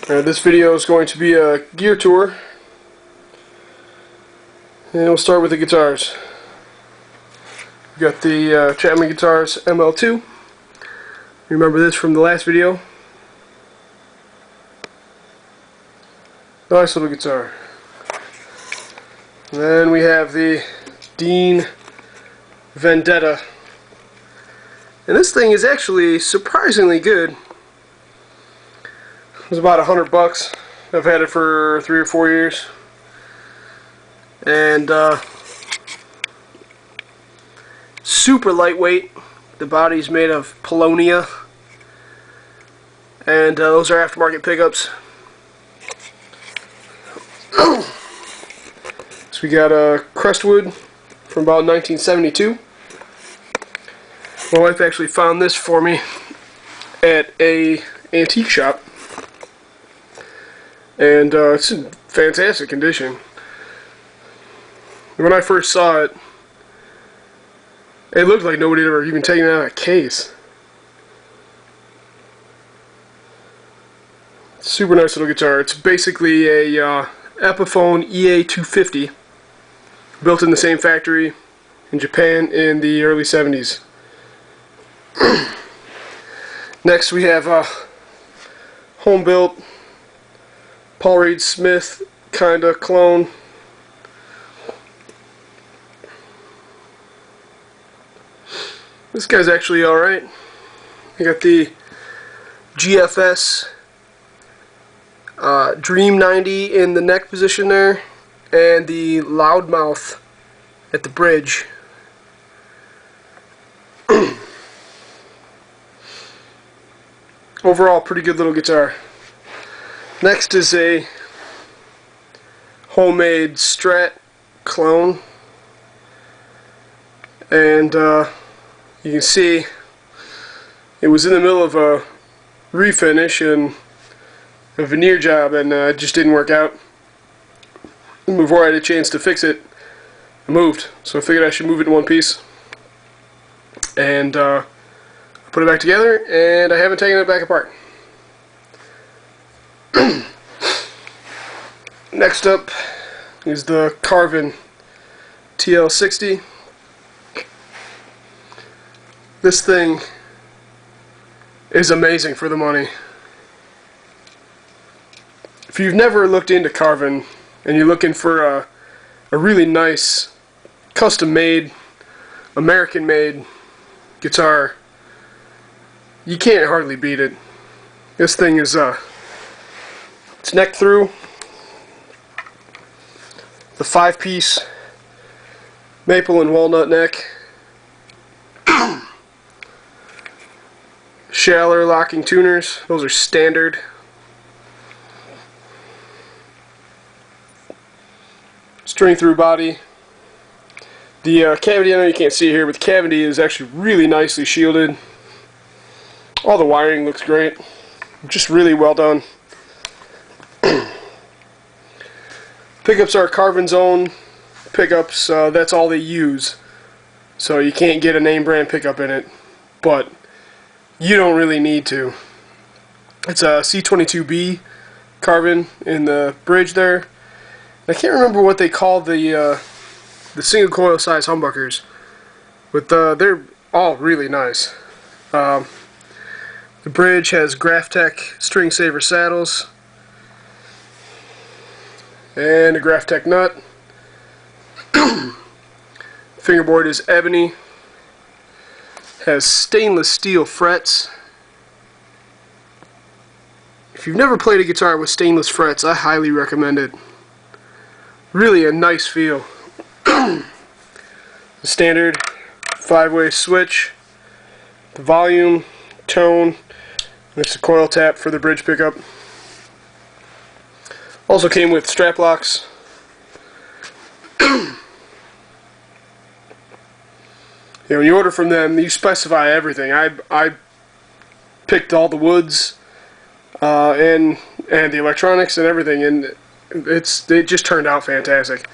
This video is going to be a gear tour, and we'll start with the guitars. We've got the Chapman Guitars ML2. Remember this from the last video. Nice little guitar. And then we have the Dean Vendetta. And this thing is actually surprisingly good. It was about $100. I've had it for 3 or 4 years. And super lightweight. The body's made of Polonia. And those are aftermarket pickups. So we got a Crestwood from about 1972. My wife actually found this for me at a antique shop. And it's in fantastic condition. When I first saw it, it looked like nobody had ever even taken it out of a case. Super nice little guitar. It's basically a Epiphone EA250, built in the same factory in Japan in the early 70s. Next we have a home-built Paul Reed Smith kinda clone. This guy's actually alright. I got the GFS Dream 90 in the neck position there, and the Loudmouth at the bridge. Overall, pretty good little guitar. Next is a homemade Strat clone, and you can see it was in the middle of a refinish and a veneer job, and it just didn't work out. And before I had a chance to fix it, I moved, so I figured I should move it in one piece, and put it back together, and I haven't taken it back apart. Next up is the Carvin TL60. This thing is amazing for the money. If you've never looked into Carvin and you're looking for a really nice, custom-made, American-made guitar, you can't hardly beat it. This thing is it's neck through. The 5-piece maple and walnut neck. Schaller locking tuners. Those are standard. String through body. The cavity, I know you can't see it here, but the cavity is actually really nicely shielded. All the wiring looks great. Just really well done. Pickups are Carvin's own pickups. That's all they use. So you can't get a name brand pickup in it. But you don't really need to. It's a C22B Carvin in the bridge there. I can't remember what they call the single coil size humbuckers, but they're all really nice. The bridge has Graphtec String Saver saddles and a Graphtec nut. Fingerboard is ebony. Has stainless steel frets. If you've never played a guitar with stainless frets, I highly recommend it. Really a nice feel. The standard 5-way switch, the volume, tone, and it's a coil tap for the bridge pickup. Also came with strap locks. When you order from them, you specify everything. I picked all the woods and the electronics and everything, and it just turned out fantastic.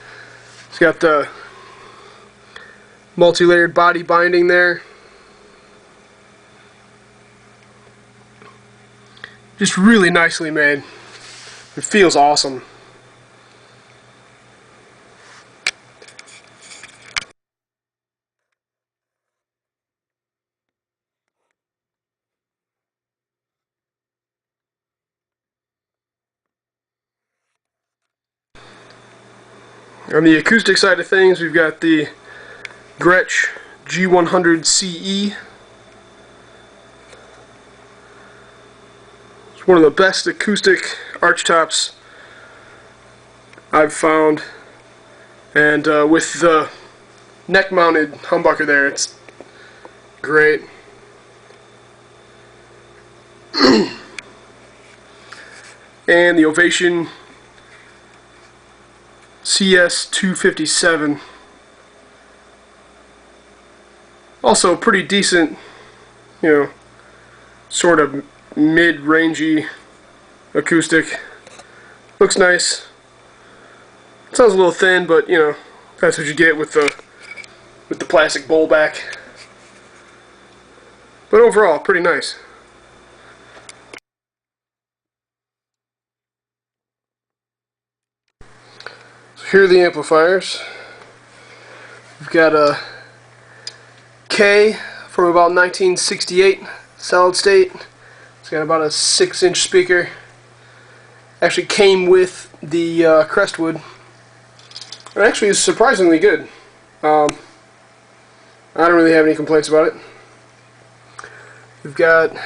It's got the multi-layered body binding there. Just really nicely made. It feels awesome. On the acoustic side of things, we've got the Gretsch G100CE. It's one of the best acoustic arch tops I've found, and with the neck mounted humbucker there, it's great. And the Ovation CS257, also pretty decent, sort of mid-rangey acoustic. Looks nice. Sounds a little thin, but that's what you get with the plastic bowl back. But overall, pretty nice. So here are the amplifiers. We've got a K from about 1968, solid state. It's got about a 6-inch speaker. Actually came with the Crestwood. It actually is surprisingly good. I don't really have any complaints about it. We've got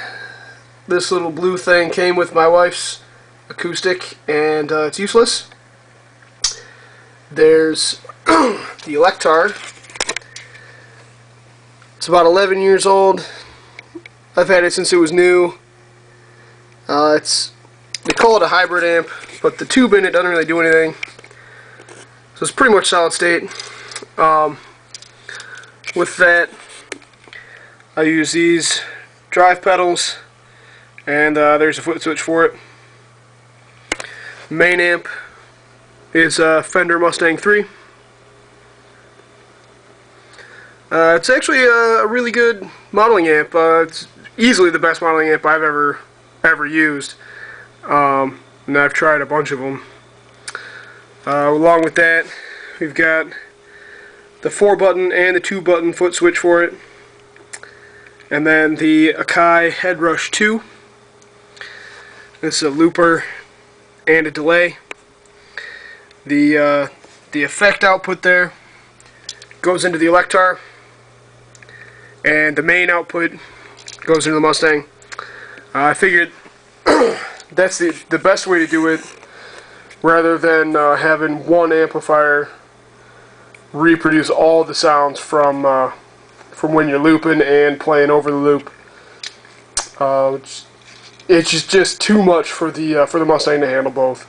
this little blue thing, came with my wife's acoustic, and it's useless. There's the Electard. It's about 11 years old. I've had it since it was new. They call it a hybrid amp, but the tube in it doesn't really do anything. So it's pretty much solid state. With that, I use these drive pedals, and there's a foot switch for it. Main amp is a Fender Mustang 3. It's actually a really good modeling amp. It's easily the best modeling amp I've ever used, and I've tried a bunch of them. Along with that, we've got the 4-button and the 2-button foot switch for it, and then the Akai Headrush 2. This is a looper and a delay. The effect output there goes into the Electar, and the main output goes into the Mustang. I figured that's the best way to do it, rather than having one amplifier reproduce all the sounds from when you're looping and playing over the loop. It's just too much for the Mustang to handle both.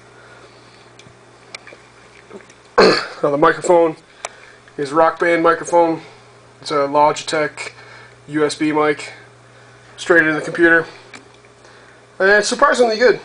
Now the microphone is a Rock Band microphone. It's a Logitech USB mic, straight into the computer, and it's surprisingly good.